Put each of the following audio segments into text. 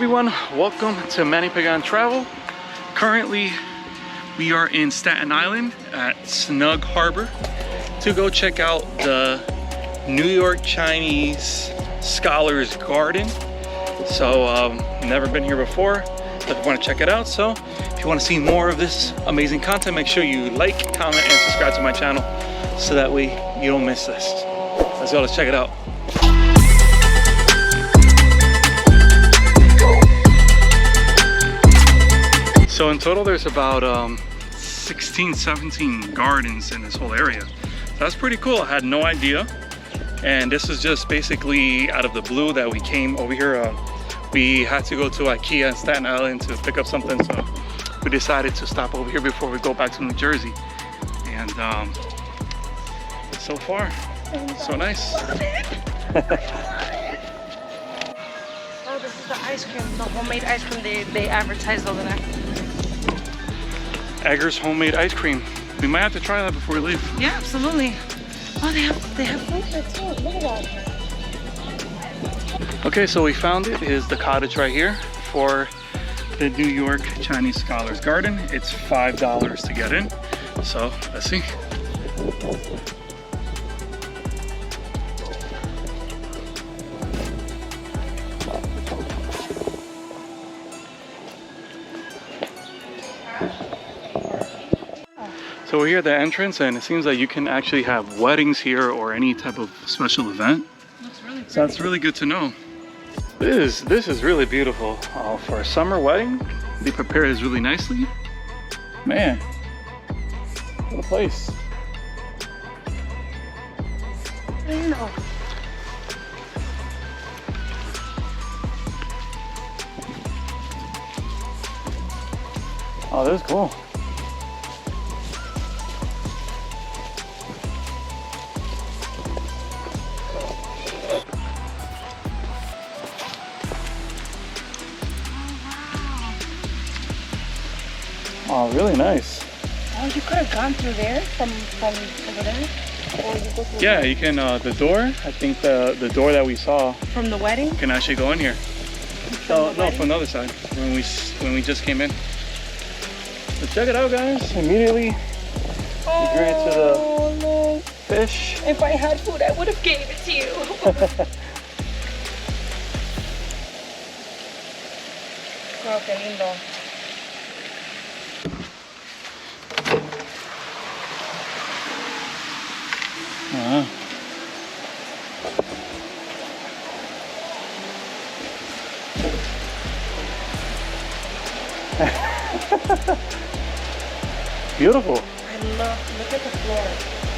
everyone, welcome to Manny Pagan Travel. Currently we are in Staten Island at Snug Harbor to go check out the New York Chinese Scholars Garden. So never been here before, but want to check it out. So if you want to see more of this amazing content, make sure you like, comment, and subscribe to my channel so that way you don't miss this. Let's go, let's check it out. So in total there's about 16, 17 gardens in this whole area. So that's pretty cool. I had no idea. And this is just basically out of the blue that we came over here. We had to go to IKEA in Staten Island to pick up something. So we decided to stop over here before we go back to New Jersey. And so far, so nice. Oh, this is the ice cream, the homemade ice cream they advertised over there. Egger's homemade ice cream. We might have to try that before we leave. Yeah, absolutely. Oh, they have food there too. Look at that. Okay, so we found it. Is the cottage right here for the New York Chinese Scholars Garden. It's $5 to get in. So let's see. So we're here at the entrance, and it seems like you can actually have weddings here or any type of special event. Looks really pretty. So that's really good to know. This is really beautiful. For a summer wedding, they prepare this really nicely. Man, what a place. I know. Oh, that's cool. Oh, really nice. Oh, you could have gone through there from over there. Or you go through Yeah, you can, the door, I think the door that we saw from the wedding? can actually go in here. So, no, from the other side, when we just came in. So check it out, guys. Immediately, we get to the fish. If I had food, I would have gave it to you. Oh, qué lindo. Beautiful. I love, look at the floor.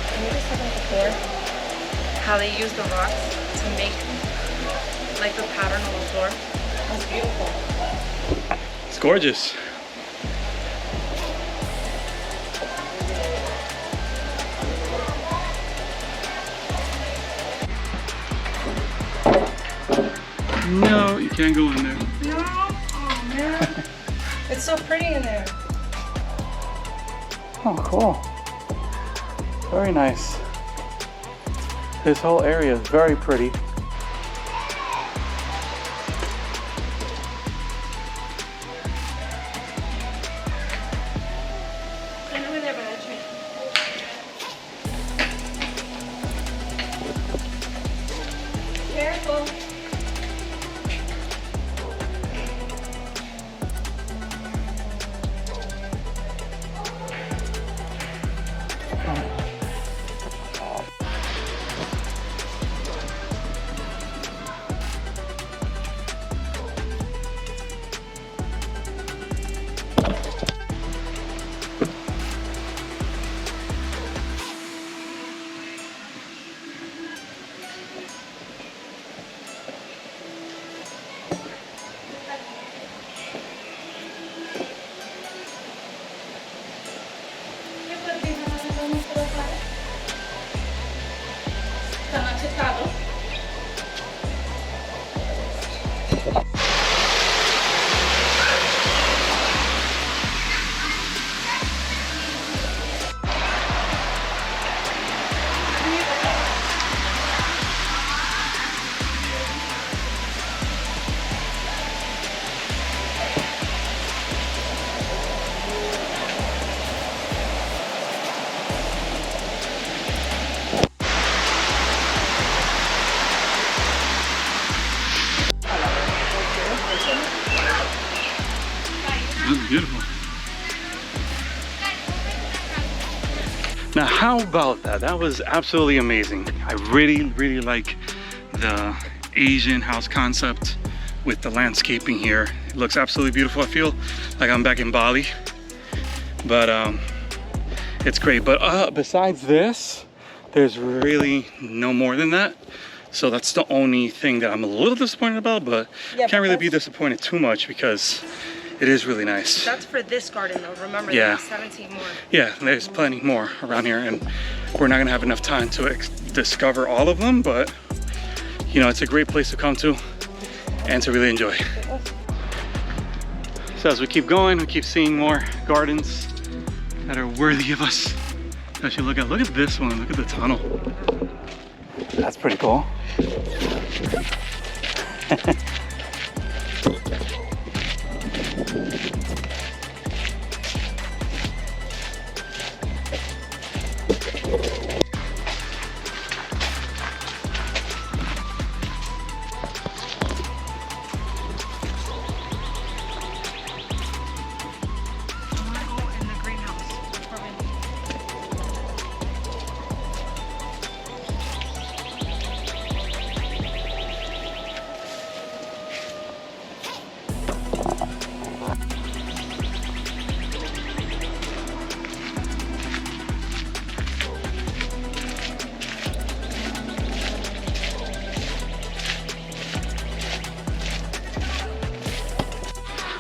Can you just look at the floor? How they use the rocks to make like the pattern on the floor. That's beautiful. It's gorgeous. No, you can't go in there. No? Oh man. It's so pretty in there. Oh, cool. Very nice. This whole area is very pretty. Careful. How about that? That was absolutely amazing. I really like the Asian house concept with the landscaping here. It looks absolutely beautiful. I feel like I'm back in Bali, but it's great. But besides this, there's really no more than that. So that's the only thing that I'm a little disappointed about, but Yeah, can't really be disappointed too much because it is really nice. That's for this garden though, remember, Yeah. there's 17 more. Yeah, there's plenty more around here, and we're not gonna have enough time to discover all of them, but you know, it's a great place to come to and to really enjoy. So as we keep going, we keep seeing more gardens that are worthy of us. Actually, look at this one, look at the tunnel. That's pretty cool.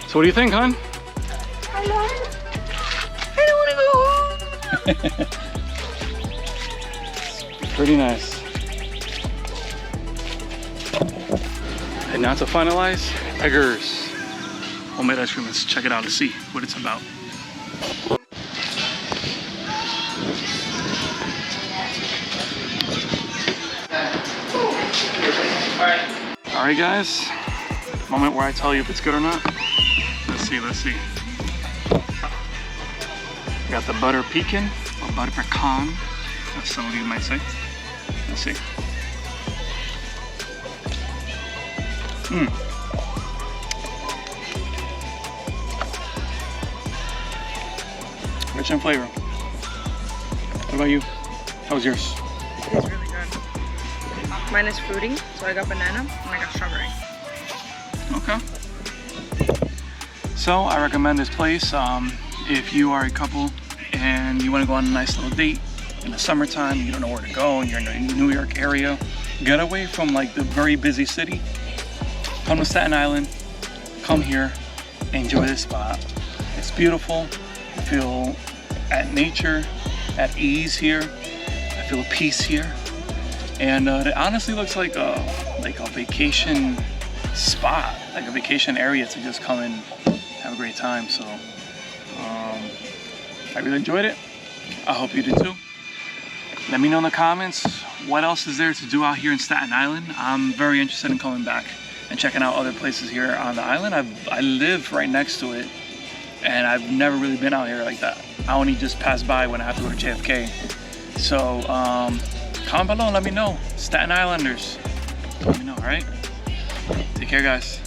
So what do you think, hon? I don't want to go home. Pretty nice. And now to finalize, Eggers homemade ice cream. Let's check it out to see what it's about. All right, guys. Moment where I tell you if it's good or not. Let's see. Got the butter pecan or butter pecan, as some of you might say. Let's see. Rich in flavor. What about you? How was yours? It's really good. Mine is fruity, so I got banana and I got strawberry. Okay. So I recommend this place if you are a couple and you want to go on a nice little date in the summertime, you don't know where to go, and you're in the New York area, get away from like the very busy city, come to Staten Island, come here, enjoy this spot. It's beautiful. I feel at nature, at ease here. I feel peace here, and it honestly looks like a vacation spot, like a vacation area to just come and have a great time. So I really enjoyed it. I hope you did too. Let me know in the comments what else is there to do out here in Staten Island. I'm very interested in coming back and checking out other places here on the island. I live right next to it, and I've never really been out here like that. I only just pass by when I have to go to JFK. So comment below and let me know. Staten Islanders, let me know, all right? Take care, guys.